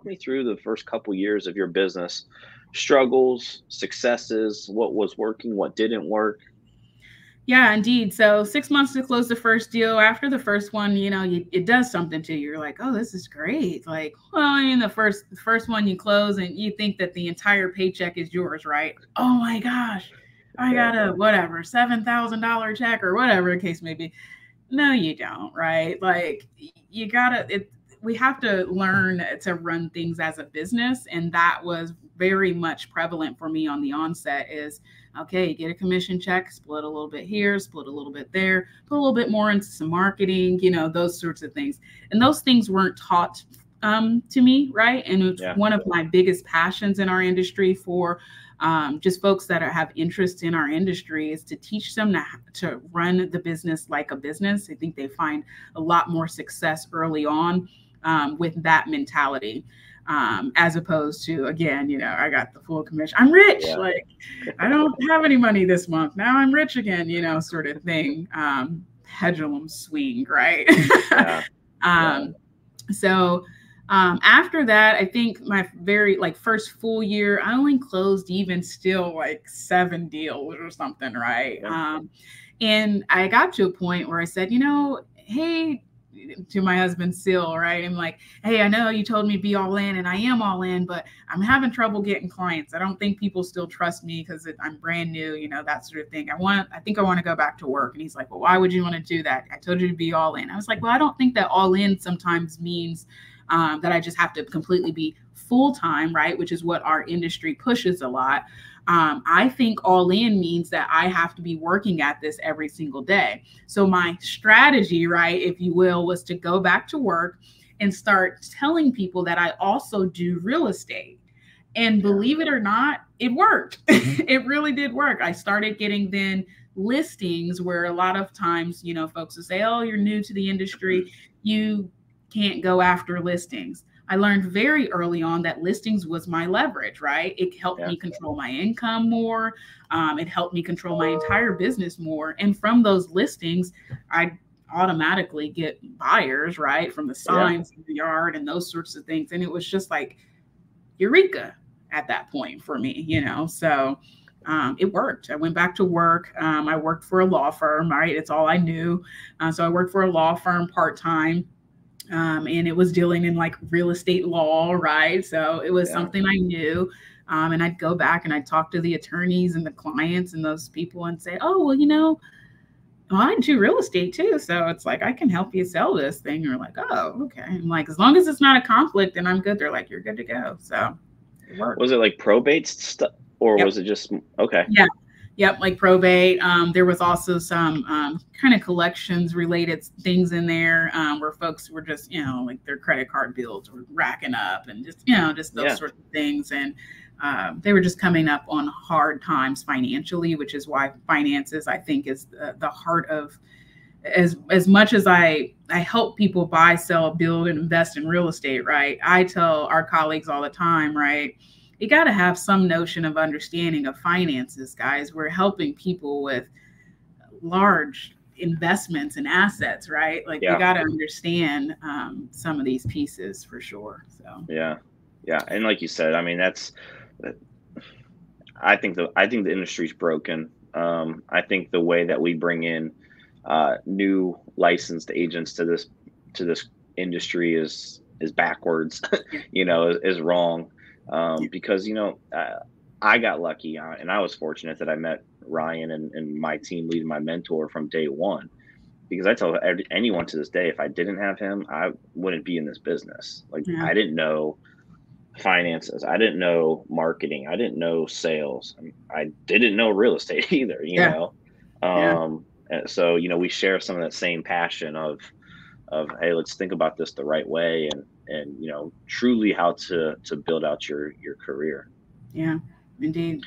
me through the first couple years of your business, struggles, successes, what was working, what didn't work. Yeah, indeed. So 6 months to close the first deal. After the first one, it does something to you. You're like, oh, this is great. Like, well, I mean, the first one you close and you think that the entire paycheck is yours, right? Oh my gosh, I got a whatever $7,000 check or whatever the case may be. No, you don't, right? Like, you gotta. We have to learn to run things as a business, and that was very much prevalent for me on the onset. Is okay, get a commission check, split a little bit here, split a little bit there, put a little bit more into some marketing, those sorts of things. And those things weren't taught to me, right? And it's one of my biggest passions in our industry for just folks that have interest in our industry is to teach them to run the business like a business. I think they find a lot more success early on with that mentality. As opposed to, again, I got the full commission. I'm rich. Like, I don't have any money this month. Now I'm rich again, sort of thing. Pendulum swing, right? So after that, I think my very first full year, I only closed even still like 7 deals or something, right? And I got to a point where I said, hey, to my husband Seal, right? I'm like, hey, I know you told me to be all in, and I am all in, but I'm having trouble getting clients. I don't think people still trust me because I'm brand new, that sort of thing. I think I want to go back to work. And he's like, well, why would you want to do that? I told you to be all in. I was like, well, I don't think that all in sometimes means that I just have to completely be full-time, right? Which is what our industry pushes a lot. I think all in means that I have to be working at this every single day. So my strategy, right, if you will, was to go back to work and start telling people that I also do real estate. And believe it or not, it worked. It really did work. I started getting then listings where a lot of times, folks will say, oh, you're new to the industry, you can't go after listings. I learned very early on that listings was my leverage, right? It helped me control my income more. It helped me control my entire business more. And from those listings, I automatically get buyers, right? From the signs in the yard and those sorts of things. And it was just like eureka at that point for me, so it worked. I went back to work. I worked for a law firm, right? It's all I knew. So I worked for a law firm part-time. And it was dealing in like real estate law, right? So it was something I knew. And I'd go back and I'd talk to the attorneys and the clients and those people and say, oh, well, I do real estate too. So it's like, I can help you sell this thing. You're like, oh, okay. I'm like, as long as it's not a conflict, then I'm good. They're like, you're good to go. So it worked. Was it like probate stuff or was it just, okay. Yeah. Yep, like probate. There was also some kind of collections related things in there where folks were just, like their credit card bills were racking up and just, just those sorts of things. And they were just coming up on hard times financially, which is why finances, I think, is the heart of, as much as I help people buy, sell, build, and invest in real estate, right? I tell our colleagues all the time, right? You got to have some notion of understanding of finances, guys. We're helping people with large investments and assets, right? Like you got to understand some of these pieces for sure. So yeah. And like you said, I mean, I think the industry's broken. I think the way that we bring in new licensed agents to this industry is backwards, is wrong. Because, I got lucky and I was fortunate that I met Ryan and my team lead, my mentor from day one, because I tell anyone to this day, if I didn't have him, I wouldn't be in this business. Like I didn't know finances. I didn't know marketing. I didn't know sales. I didn't know real estate either, And so, we share some of that same passion of, hey, let's think about this the right way and truly how to build out your career. Yeah, indeed.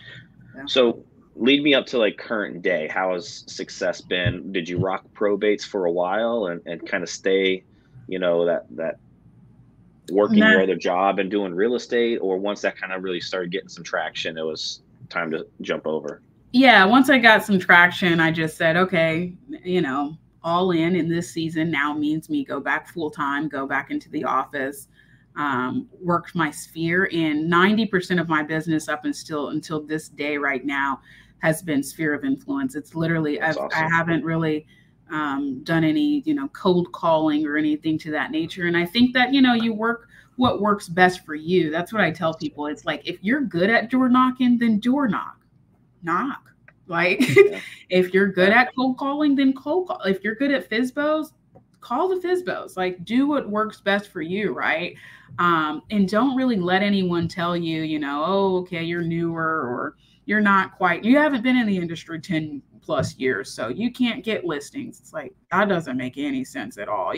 So lead me up to like current day. How has success been? Did you rock probates for a while and kind of stay, that working your other job and doing real estate, or once that kind of really started getting some traction, it was time to jump over? Yeah, once I got some traction, I just said, okay, all in this season now means me go back full time, go back into the office. worked my sphere, and 90% of my business up until this day right now has been sphere of influence. It's literally, Awesome. I haven't really done any, cold calling or anything to that nature. And I think that, you work what works best for you. That's what I tell people. It's like, if you're good at door knocking, then door knock. Like, if you're good at cold calling, then cold call. If you're good at FSBOs, call the FSBOs. Like, do what works best for you, right? And don't really let anyone tell you, oh, okay, you're newer, or you haven't been in the industry 10 plus years, so you can't get listings. It's like, that doesn't make any sense at all,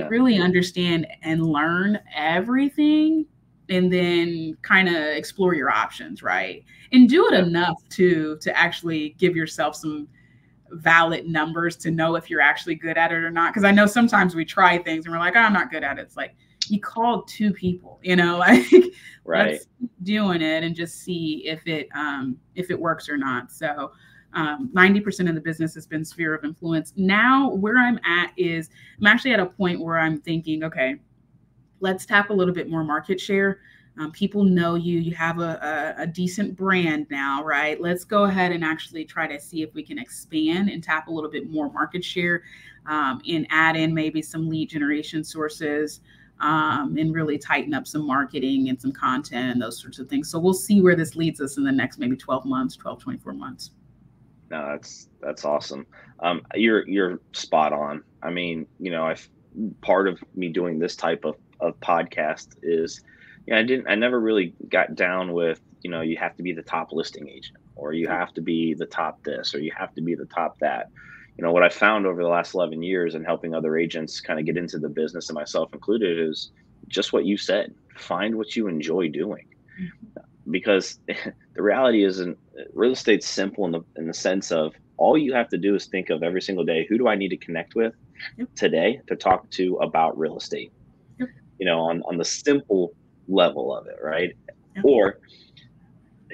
really understand and learn everything, and then kind of explore your options, right? And do it enough to actually give yourself some valid numbers to know if you're actually good at it or not. Because I know sometimes we try things and we're like, oh, I'm not good at it. It's like, you called 2 people, like, right. Let's keep doing it and just see if it works or not. So 90% of the business has been sphere of influence. Now where I'm at is I'm actually at a point where I'm thinking, okay, let's tap a little bit more market share. People know you have a decent brand now, right? Let's go ahead and actually try to see if we can expand and tap a little bit more market share, and add in maybe some lead generation sources, and really tighten up some marketing and some content and those sorts of things. So we'll see where this leads us in the next maybe 24 months. No, that's awesome. You're spot on. I mean, part of me doing this type of podcast is, I never really got down with, you have to be the top listing agent, or you have to be the top this, or you have to be the top that. What I found over the last 11 years and helping other agents kind of get into the business, and myself included, is just what you said. Find what you enjoy doing. Because the reality isn't, real estate's simple in the sense of, all you have to do is think of every single day, who do I need to connect with today to talk to about real estate? On the simple level of it, right? Or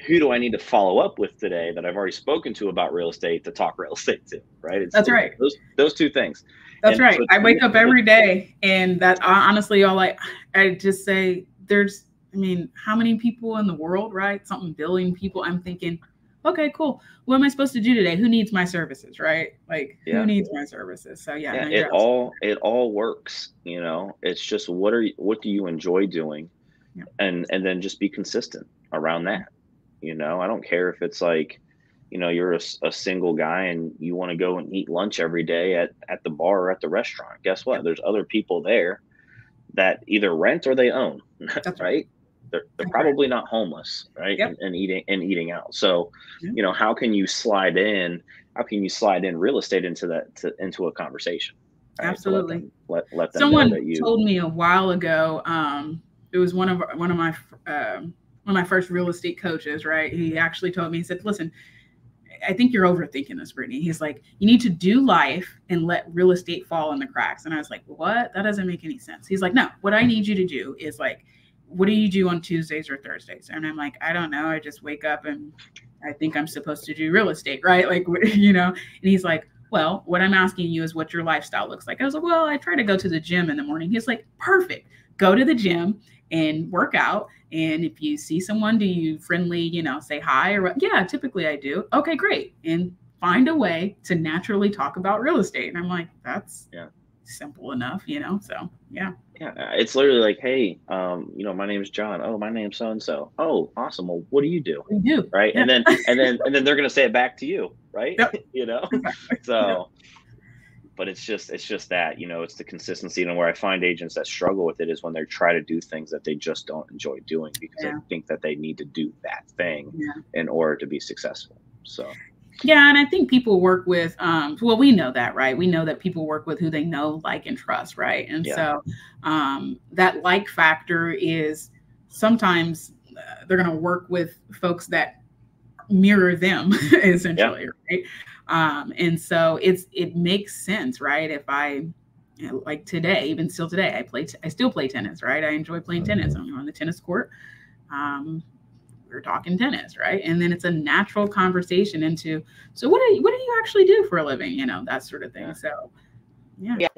who do I need to follow up with today that I've already spoken to about real estate to talk real estate to, right? That's right. Those 2 things. That's right. So I wake up every day, and that honestly, I just say, how many people in the world, right? Something billion people. I'm thinking, okay, cool. What am I supposed to do today? Who needs my services, right? Like, who needs my services? So it all works. It's just, what do you enjoy doing, and then just be consistent around that. I don't care if it's like, you're a single guy and you want to go and eat lunch every day at the bar or at the restaurant. Guess what? There's other people there that either rent or they own. That's right. They're probably not homeless, right? And eating out. So, how can you slide in real estate into a conversation? Right? Absolutely. Let them Someone know that you told me a while ago. It was one of my first real estate coaches, right? He actually told me, he said, listen, I think you're overthinking this, Brittany. He's like, you need to do life and let real estate fall in the cracks. And I was like, what? That doesn't make any sense. He's like, no, what I need you to do is, like, what do you do on Tuesdays or Thursdays? And I'm like, I don't know. I just wake up and I think I'm supposed to do real estate, right? Like, and he's like, well, what I'm asking you is what your lifestyle looks like. I was like, well, I try to go to the gym in the morning. He's like, perfect. Go to the gym and work out. And if you see someone, do you friendly, say hi? Or yeah, typically I do. Okay, great. And find a way to naturally talk about real estate. And I'm like, that's simple enough, so yeah. It's literally like, hey, my name's John. Oh, my name's so-and-so. Oh, awesome. Well, what do you do? Right. And then they're going to say it back to you. Right. So, but it's just that, it's the consistency. And where I find agents that struggle with it is when they try to do things that they just don't enjoy doing, because they think that they need to do that thing in order to be successful. So. Yeah. And I think people work with, we know that, right? We know that people work with who they know, like, and trust, right? And so that like factor is sometimes they're going to work with folks that mirror them, essentially, right? And so it makes sense, right? If I, like today, even still today, I still play tennis, right? I enjoy playing tennis. I'm on the tennis court. We're talking tennis, right? And then it's a natural conversation into, so what do you actually do for a living? That sort of thing. So, yeah.